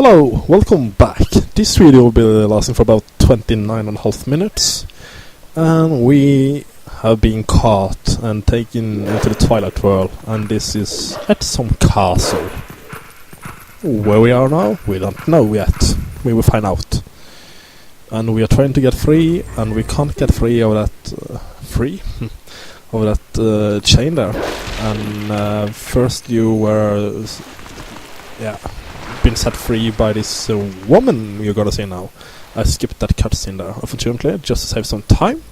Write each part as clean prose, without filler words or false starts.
Hello, welcome back. This video will be lasting for about 29.5 minutes. And we have been caught and taken into the Twilight world. And this is at some castle. Where we are now, we don't know yet. We will find out. And we are trying to get free, and we can't get free of that... of that chain there. And first you were... been set free by this woman you're gonna see now. I skipped that cutscene there, unfortunately, just to save some time.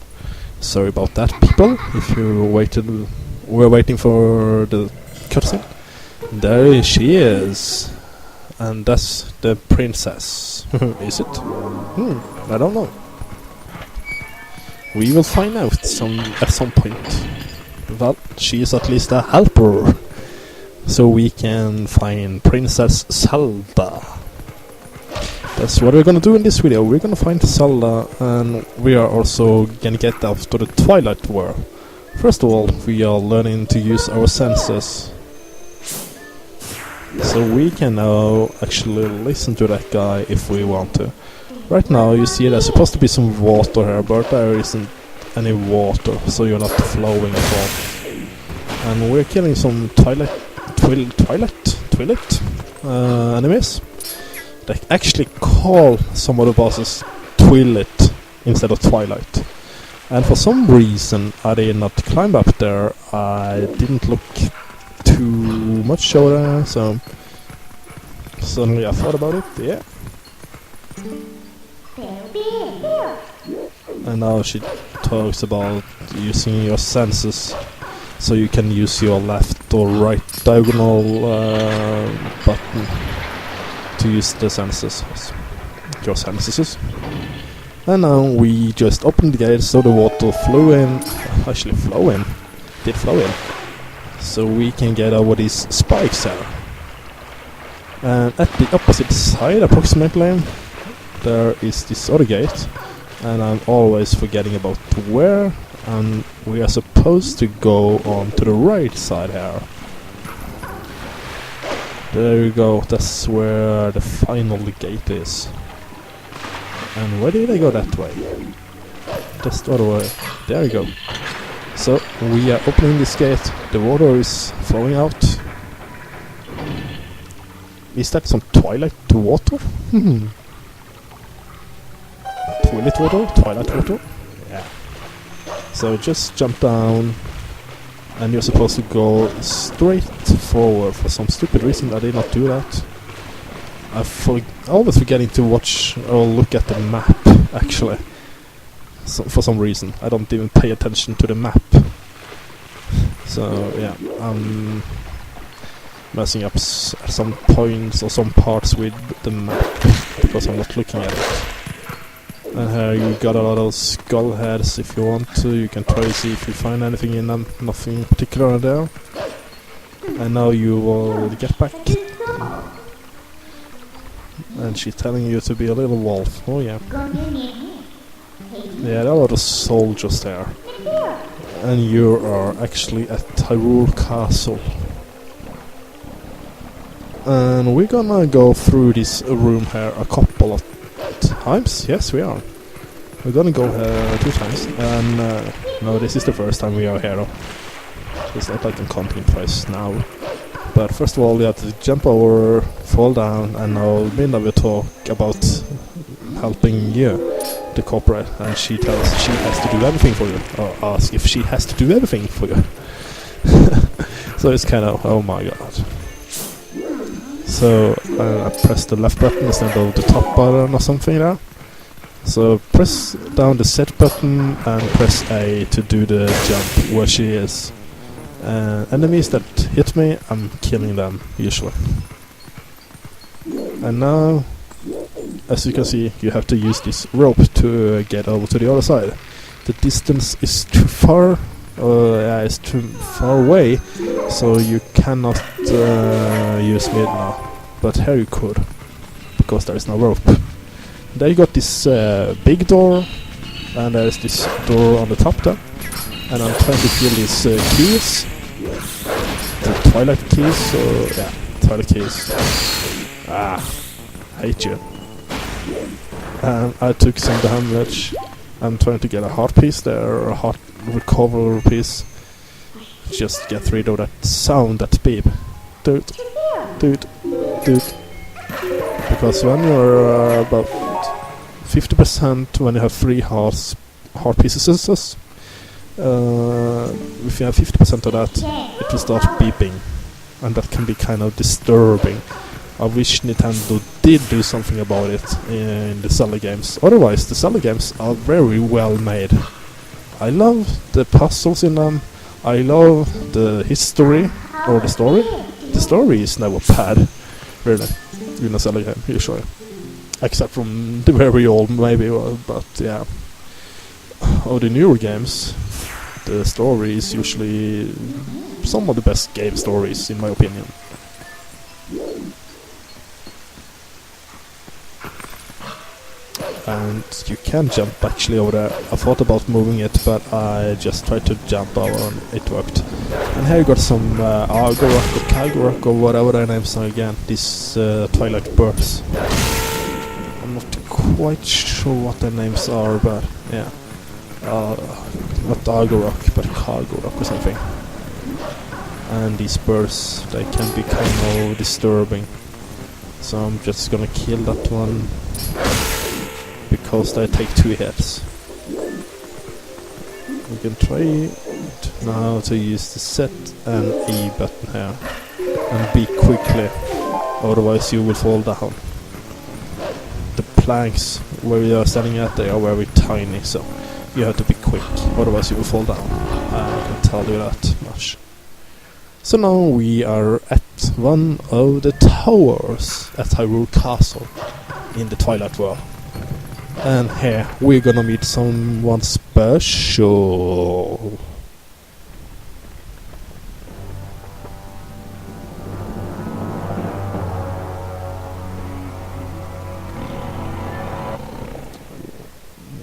Sorry about that, people. If you were waiting for the cutscene. There she is. And that's the princess. Is it? I don't know. We will find out at some point. But she is at least a helper. So we can find Princess Zelda. That's what we're gonna do in this video. We're gonna find Zelda, and we are also gonna get out to the Twilight world. First of all, we are learning to use our senses. So we can now actually listen to that guy if we want to. Right now you see there's supposed to be some water here, but there isn't any water, so you're not flowing at all. And we're killing some Twilight enemies. They actually call some of the bosses Twilight instead of Twilight. And for some reason I did not climb up there. I didn't look too much over there, so suddenly I thought about it, yeah. And now she talks about using your senses. So you can use your left or right diagonal button to use the senses. Your senses. And now we just opened the gate so the water flew in. Actually did flow in. So we can get over these spikes here. And at the opposite side approximately there is this other gate. And I'm always forgetting about where. And we are supposed to go on to the right side here. There you go, that's where the final gate is. And where did I go that way? Just the other way. There you go. So we are opening this gate. The water is flowing out. Is that some Twilight water? Twilight water? Yeah. So just jump down, and you're supposed to go straight forward. For some stupid reason I did not do that. I'm always forgetting to watch or look at the map, actually. So for some reason I don't even pay attention to the map. So yeah, I'm messing up at some points or some parts with the map because I'm not looking at it. And here you got a lot of skull heads. If you want to, you can try to see if you find anything in them. Nothing particular there. And now you will get back. And she's telling you to be a little wolf. Oh yeah. Yeah, there are a lot of soldiers there. And you are actually at Hyrule Castle. And we're gonna go through this room here a couple of times? Yes, we are. We're gonna go here 2 times, and no, this is the first time we are here. It's not like I'm counting twice now. But first of all, we have to jump over, fall down, and now Minna will talk about helping you to cooperate, and she tells she has to do everything for you, or ask if she has to do everything for you. So it's kind of, oh my god. So I press the left button instead of the top button or something there. So press down the set button and press A to do the jump where she is. Enemies that hit me, I'm killing them usually. And now, as you can see, you have to use this rope to get over to the other side. The distance is too far. It's too far away, so you cannot use mid now. But here you could, because there is no rope. There you got this big door, and there is this door on the top there. And I'm trying to kill these keys. The Twilight keys, so yeah, Twilight keys. hate you. And I took some damage. I'm trying to get a heart piece there, or a heart recover piece. Just get rid of that sound, that beep. Dude, dude, dude. Because when you're about 50%, when you have 3 heart pieces, if you have 50% of that, it will start beeping. And that can be kind of disturbing. I wish Nintendo did do something about it in the Zelda games. Otherwise, the Zelda games are very well made. I love the puzzles in them. I love the history, or the story. The story is never bad, really, in a Zelda game, usually. Except from the very old, maybe, but yeah. Of the newer games, the story is usually some of the best game stories, in my opinion. And you can jump actually over there. I thought about moving it, but I just tried to jump over and it worked. And here you got some Argorak or Kalgorak or whatever their names are again. These Twilight birds. I'm not quite sure what their names are, but yeah. Not Argorak, but Kalgorak or something. And these birds, they can be kind of disturbing. So I'm just gonna kill that one. Because they take 2 hits. You can try now to use the Z and E button here. And be quickly, otherwise you will fall down. The planks where you are standing at, they are very tiny, so you have to be quick, otherwise you will fall down. I can tell you that much. So now we are at one of the towers at Hyrule Castle in the Twilight World. And here we're gonna meet someone special.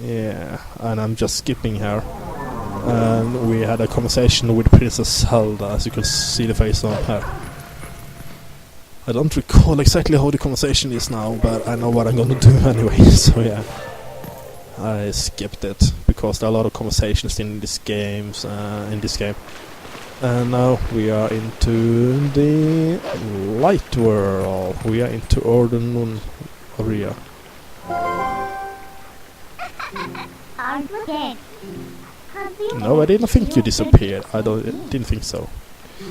Yeah, and I'm just skipping here. And we had a conversation with Princess Zelda, as you can see the face on her. I don't recall exactly how the conversation is now, but I know what I'm gonna do anyway, so yeah. I skipped it, because there are a lot of conversations in this game. And now we are into the light world. We are into Ordon area. No, I didn't think you disappeared. I didn't think so.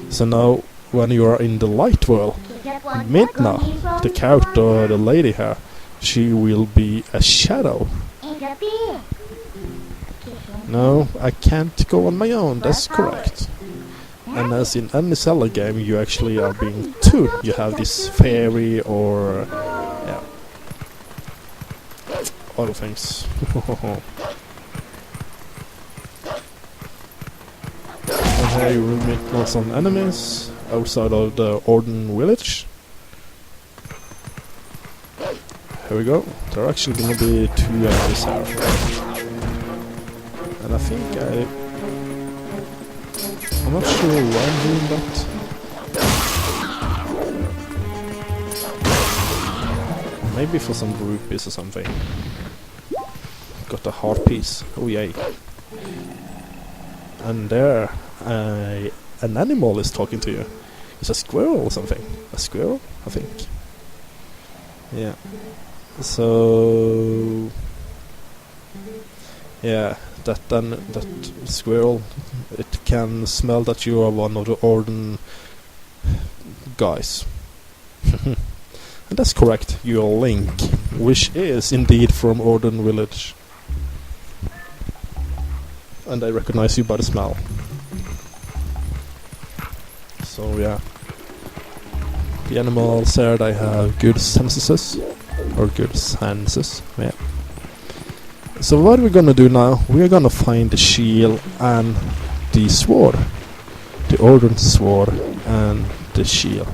So now, when you are in the light world, Midna, the character, the lady here, she will be a shadow. No, I can't go on my own, that's correct. And as in any Zelda game, you actually are being 2. You have this fairy or... yeah. Other things. And here you will meet some enemies outside of the Ordon village. Here we go. There are actually gonna be 2 enemies here. And I think I'm not sure why I'm doing that. Maybe for some rupees or something. Got a heart piece. Oh yay. And there, an animal is talking to you. It's a squirrel or something. A squirrel, I think. Yeah. So... yeah, that squirrel, it can smell that you are one of the Ordon guys. And that's correct, you are Link, which is indeed from Ordon village. And I recognize you by the smell. So yeah. The animals there, they have good senses. Or good senses, yeah. So what we're gonna do now, we're gonna find the shield and the sword. The Ordon sword and the shield.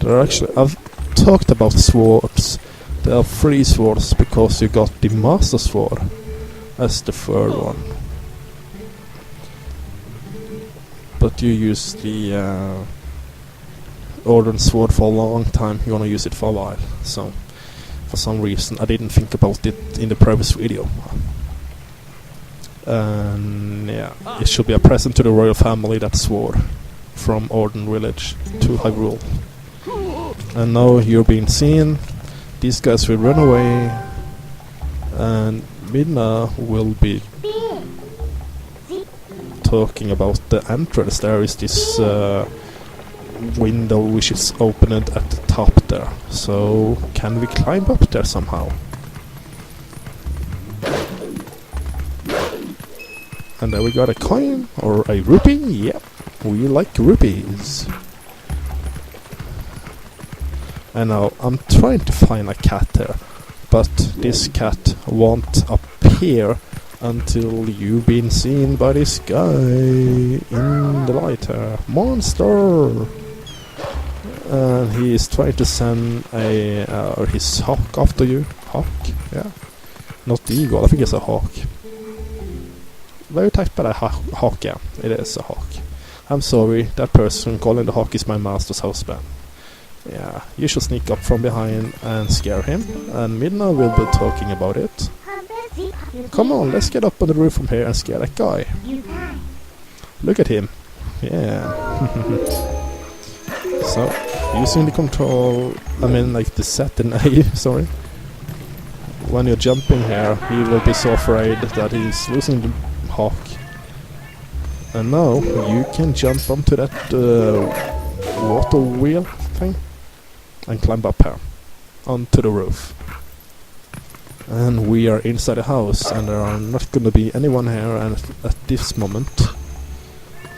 There are actually, I've talked about swords. There are 3 swords because you got the Master Sword as the 3rd one. But you use the Ordered Sword for a long time. You're gonna use it for a while. So, for some reason, I didn't think about it in the previous video. And yeah, it should be a present to the royal family, that sword. From Orden Village to Hyrule. And now you're being seen. These guys will run away. And Midna will be talking about the entrance. There is this window which is opened at the top there. So can we climb up there somehow? And there we got a coin or a rupee. Yep, we like rupees. And now I'm trying to find a cat here, but this cat won't appear until you've been seen by this guy in the light here. Monster! And he is trying to send his hawk after you. Hawk? Yeah. Not the eagle, I think it's a hawk. Very tight, but a hawk, yeah. It is a hawk. I'm sorry, that person calling the hawk is my master's husband. Yeah, you should sneak up from behind and scare him, and Midna will be talking about it. Come on, let's get up on the roof from here and scare that guy. Look at him. Yeah. So, using the control, like the setting A, sorry. When you're jumping here, he will be so afraid that he's losing the hawk. And now, you can jump onto that water wheel thing and climb up here onto the roof. And we are inside the house, and there are not gonna be anyone here at this moment.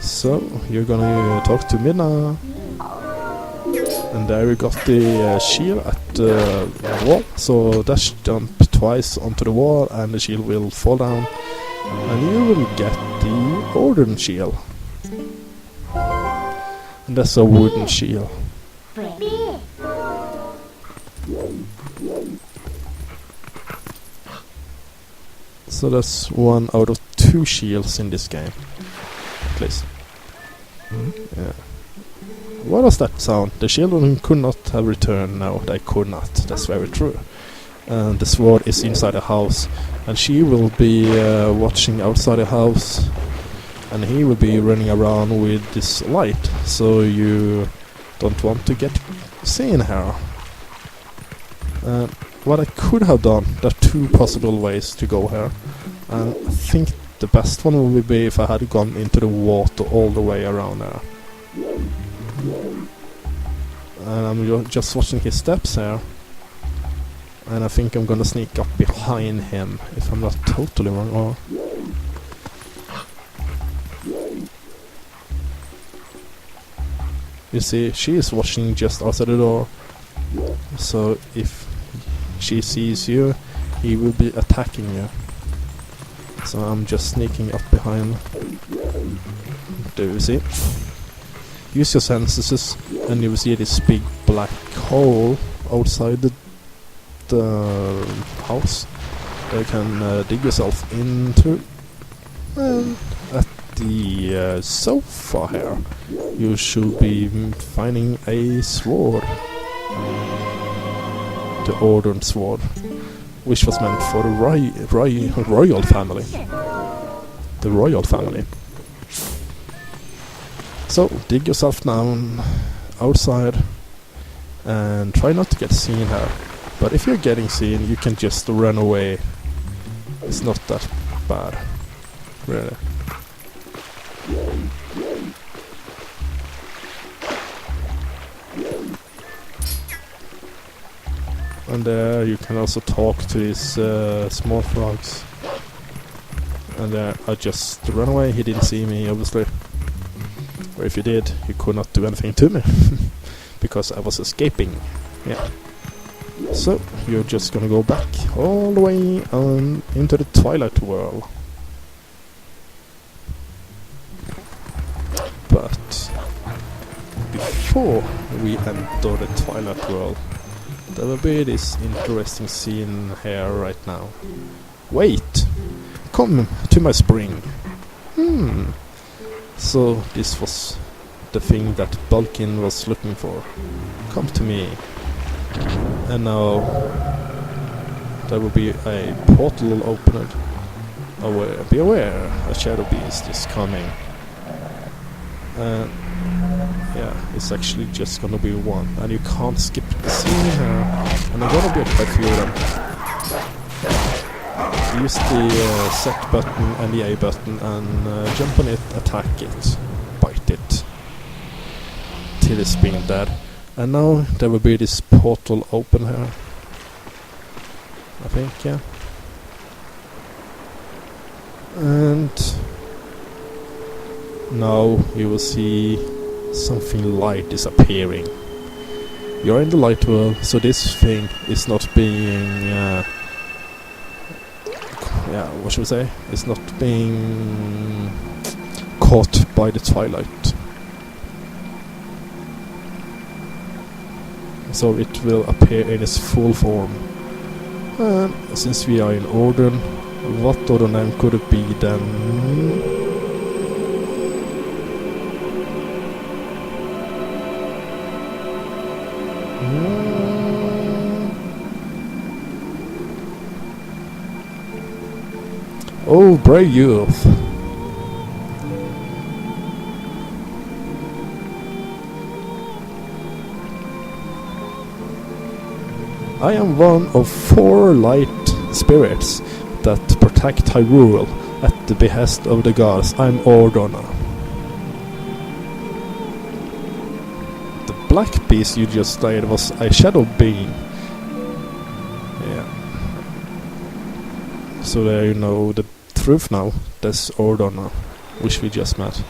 So you're gonna talk to Midna, and there we got the shield at the wall. So dash jump twice onto the wall, and the shield will fall down, and you will get the Orden shield. And that's a wooden shield. So that's 1 out of 2 shields in this game, at least. Yeah. What was that sound? The children could not have returned. No, they could not. That's very true. And the sword is inside the house, and she will be watching outside the house, and he will be running around with this light, so you don't want to get seen here. What I could have done, there are 2 possible ways to go here, and I think the best one would be if I had gone into the water all the way around there. And I'm just watching his steps here, and I think I'm gonna sneak up behind him, if I'm not totally wrong. Or you see, she is watching just outside the door, so if she sees you, he will be attacking you. So I'm just sneaking up behind. Do you see? Use your senses, and you will see this big black hole outside the house that you can dig yourself into. And at the sofa here, you should be finding a sword. The Orden sword, which was meant for the royal family. The royal family. So, dig yourself down outside and try not to get seen here. But if you're getting seen, you can just run away. It's not that bad, really. And there you can also talk to these small frogs. And there I just ran away. He didn't see me, obviously. Or if he did, he could not do anything to me. Because I was escaping. Yeah. So, you're just gonna go back all the way on into the Twilight world. But before we enter the Twilight world, there will be this interesting scene here right now. Wait! Come to my spring. So this was the thing that Bulkin was looking for. Come to me. And now there will be a portal opened. Be aware, a shadow beast is coming. And yeah, it's actually just gonna be one, and you can't skip the scene here. And I'm gonna be quite few of them. Use the set button and the A button and jump on it, attack it, bite it, till it's been dead. And now there will be this portal open here. I think, yeah. And now you will see something light is appearing. You're in the light world, so this thing is not being what should we say? It's not being caught by the twilight. So it will appear in its full form. And since we are in Ordon, what other name could it be then? Oh, brave youth! I am one of 4 light spirits that protect Hyrule at the behest of the gods. I'm Ordona. The black beast you just slayed was a shadow being. Yeah. So there you know the truth now. That's Ordona, which we just met.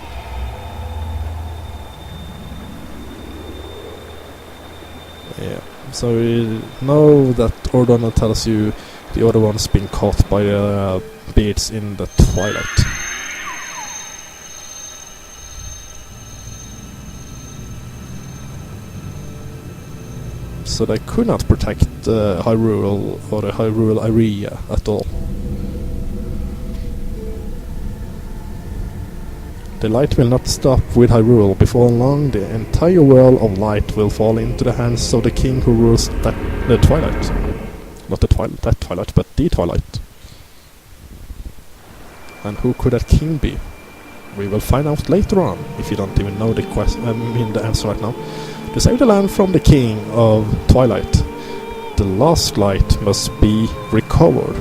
Yeah. So we know that Ordona tells you the other one's been caught by the beads in the twilight. So they could not protect Hyrule or the Hyrule area at all. The light will not stop with Hyrule. Before long, the entire world of light will fall into the hands of the king who rules the Twilight. Not that Twilight, but the Twilight. And who could that king be? We will find out later on, if you don't even know the the answer right now. To save the land from the king of Twilight, the last light must be recovered.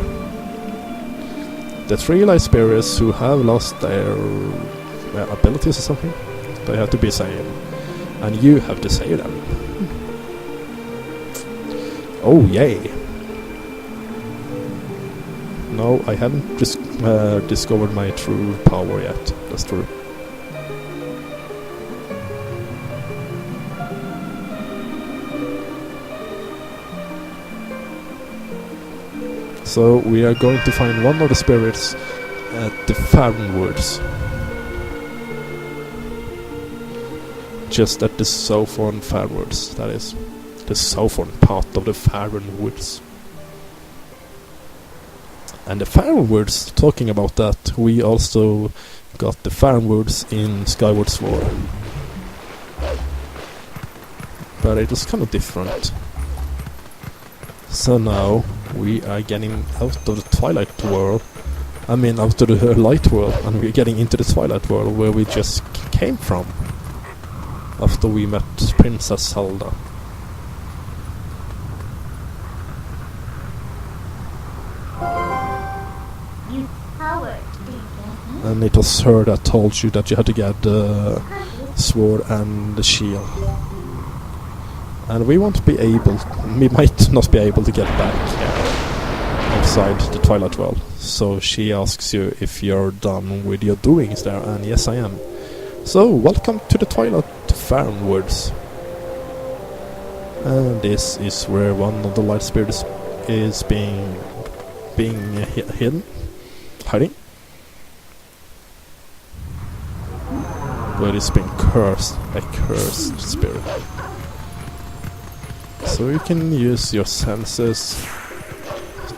The 3 light spirits who have lost their abilities or something, they have to be saved, and you have to save them. Oh yay! No, I haven't discovered my true power yet. That's true. So we are going to find one of the spirits at the Faron Woods. Just at the southern Faron Woods, that is. The southern part of the Faron Woods. And the Faron Woods, talking about that, we also got the Faron Woods in Skyward Sword. But it was kind of different. So now we are getting out of the Twilight world. I mean out of the light world, and we're getting into the Twilight world where we just came from. After we met Princess Zelda. You coward. And it was her that told you that you had to get the sword and the shield. And we might not be able to get back outside the Twilight world. So she asks you if you're done with your doings there, and yes I am. So welcome to the Twilight Faron Woods. And this is where one of the light spirits is being hiding. But it's been cursed, a cursed spirit. So you can use your senses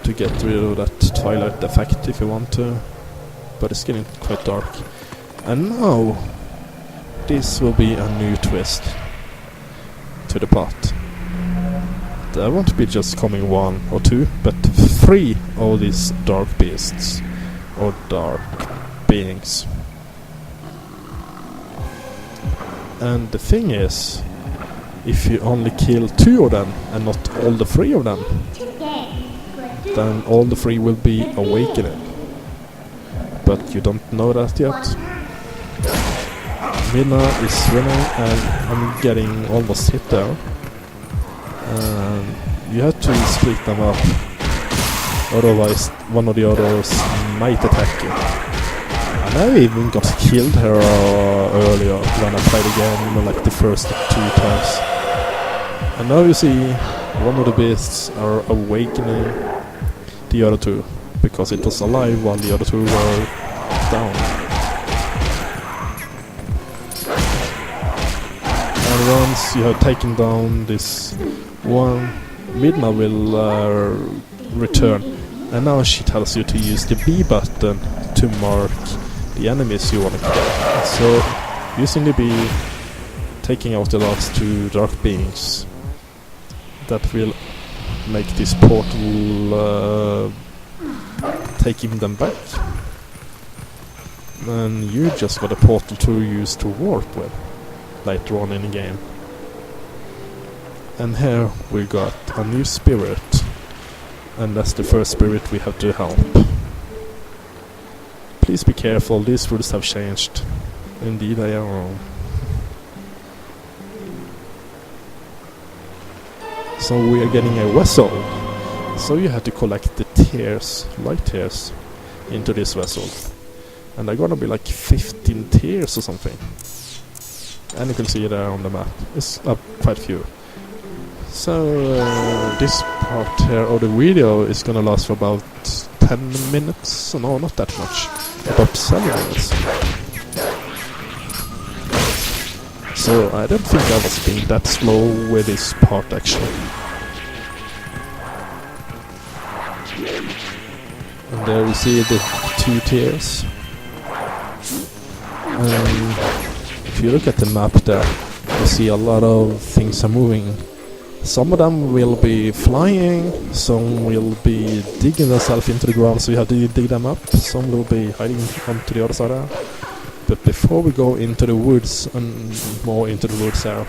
to get rid of that twilight effect if you want to. But it's getting quite dark. And now this will be a new twist to the plot. There won't be just coming 1 or 2, but 3 of these dark beasts, or dark beings. And the thing is, if you only kill 2 of them and not all the 3 of them, then all the 3 will be awakened. But you don't know that yet. Mina is running and I'm getting almost hit there. You have to split them up, otherwise one of the others might attack you. And I even got killed here earlier when I played again, like the first 2 times. And now you see one of the beasts are awakening the other 2, because it was alive while the other 2 were down. And once you have taken down this one, Midna will return. And now she tells you to use the B button to mark the enemies you want to kill. So, using the B, taking out the last 2 dark beings, that will make this portal taking them back. And you just got a portal to use to warp with later on in the game. And here we got a new spirit, and that's the first spirit we have to help. Please be careful, these rules have changed. Indeed they are. So we are getting a vessel. So you have to collect the tears, light tears, into this vessel. And they're gonna be like 15 tears or something. And you can see there on the map. It's quite few. So this part here of the video is gonna last for about 10 minutes. No, not that much. About 7 minutes. So I don't think I was being that slow with this part actually. And there we see the 2 tiers. If you look at the map there, you see a lot of things are moving. Some of them will be flying, some will be digging themselves into the ground, so you have to dig them up. Some will be hiding onto the other side there. But before we go into the woods, and more into the woods there,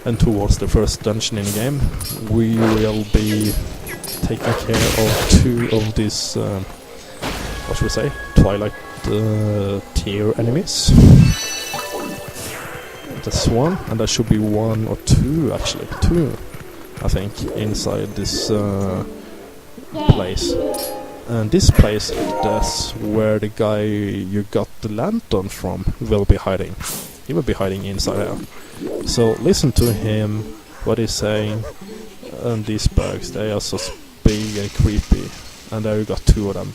and towards the first dungeon in the game, we will be taking care of 2 of these, what should we say, Twilight tier enemies. That's 1, and there should be 1 or 2 actually. 2, I think, inside this place. And this place, that's where the guy you got the lantern from will be hiding. He will be hiding inside there. So listen to him, what he's saying. And these bugs, they are so big and creepy. And there you got 2 of them.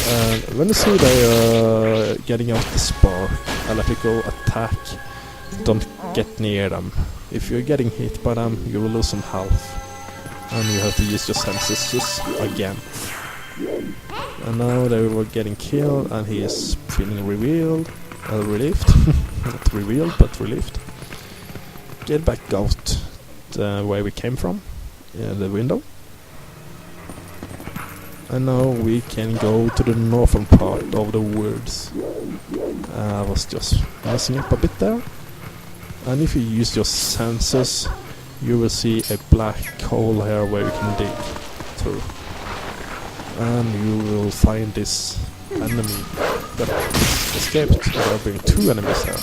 And when you see they are getting out the spark, electrical attack, don't get near them. If you're getting hit by them, you will lose some health. And you have to use your senses again. And now they were getting killed, and he is feeling relieved. Not revealed, but relieved. Get back out the way we came from, the window. And now we can go to the northern part of the woods. I was just messing up a bit there. And if you use your senses, you will see a black hole here where you can dig through. And you will find this enemy that escaped. There have been 2 enemies here.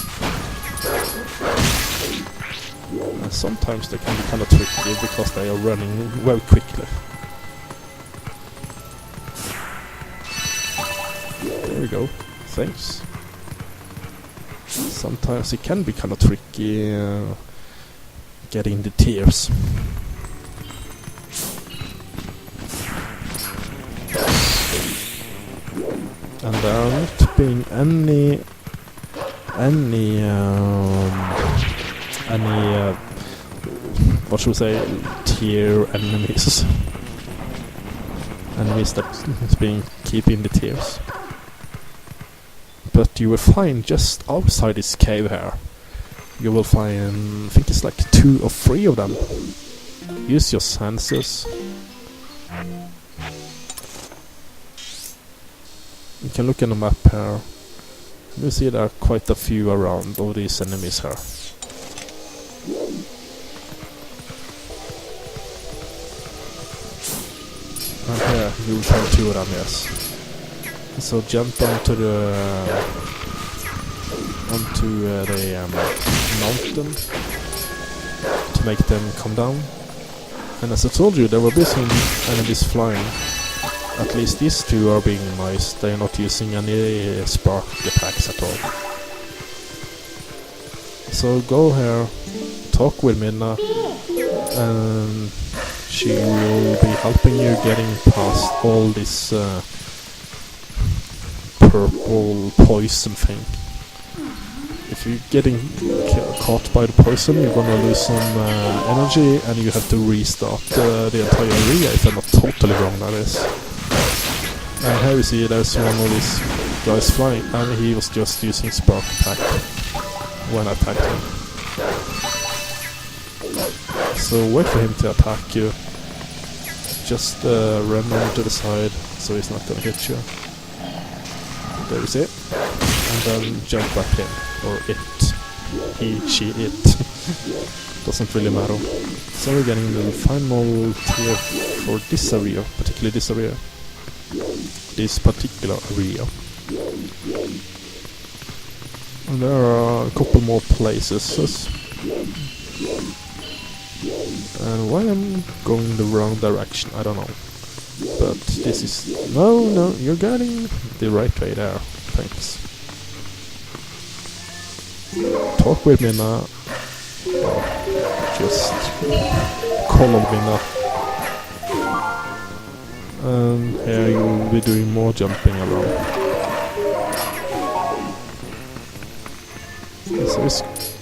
And sometimes they can be kind of tricky because they are running very quickly. There we go. Thanks. Sometimes it can be kind of tricky getting the tears. And there are not being any what should we say, tier enemies. Enemies that is being keeping the tears. But you will find just outside this cave here, you will find, I think it's like 2 or 3 of them. Use your senses. You can look in the map here. You see there are quite a few around of these enemies here. And here you will find 2 of them, yes. So jump onto the mountain to make them come down. And as I told you, there will be some enemies flying. At least these 2 are being nice. They are not using any spark attacks at all. So go here, talk with Minna, and she will be helping you getting past all this purple poison thing. If you're getting caught by the poison, you're gonna lose some energy, and you have to restart the entire area, if I'm not totally wrong, that is. And here we see there's one of these guys flying, and he was just using spark attack when I attacked him. So wait for him to attack you. Just run on to the side, so he's not gonna hit you. There you see. And then jump back in. Or it. He, she, it. Doesn't really matter. So we're getting the final tier for this area, particularly this area. This particular area. And there are a couple more places. And why I'm going the wrong direction, I don't know. But this is... No, you're getting the right way there. Thanks. Talk with me now. Just call on me now. And here you will be doing more jumping around. So it's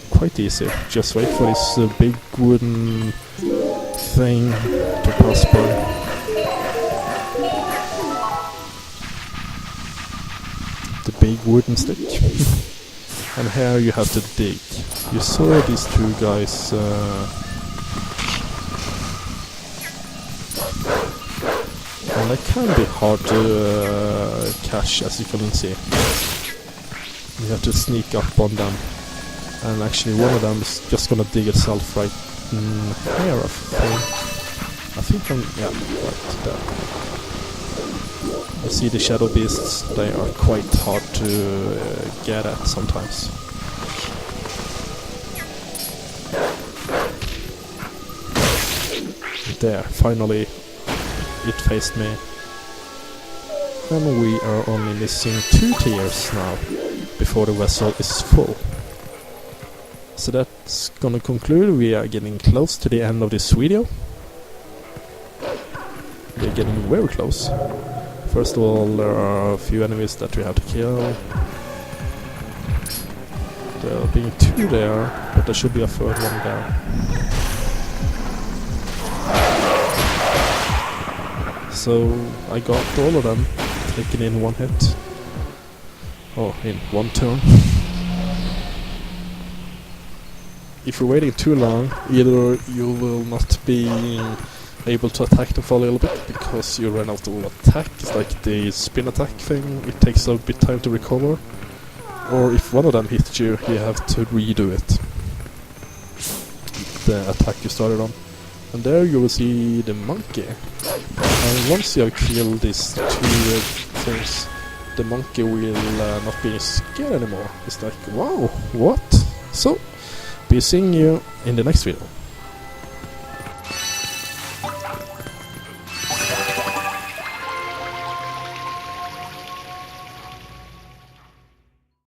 quite easy. Just wait for this big wooden thing to pass by. The big wooden stick. And here you have to dig. You saw these 2 guys and they can be hard to catch, as you can see. You have to sneak up on them. And actually one of them is just gonna dig itself right here, I think yeah, right there. You see the shadow beasts, they are quite hard to get at sometimes. There, finally it faced me. And we are only missing 2 tiers now, before the vessel is full. So that's gonna conclude. We are getting close to the end of this video. We're getting very close. First of all, there are a few enemies that we have to kill. There are being 2 there, but there should be a 3rd one there. So I got all of them taken in 1 hit. Oh, in 1 turn. If you're waiting too long, either you will not be able to attack them for a little bit because you run out of attack. It's like the spin attack thing, it takes a bit time to recover. Or if one of them hits you, you have to redo it. The attack you started on. And there you will see the monkey. And once you have killed these 2 things, the monkey will not be scared anymore. It's like, wow, what? So, be seeing you in the next video.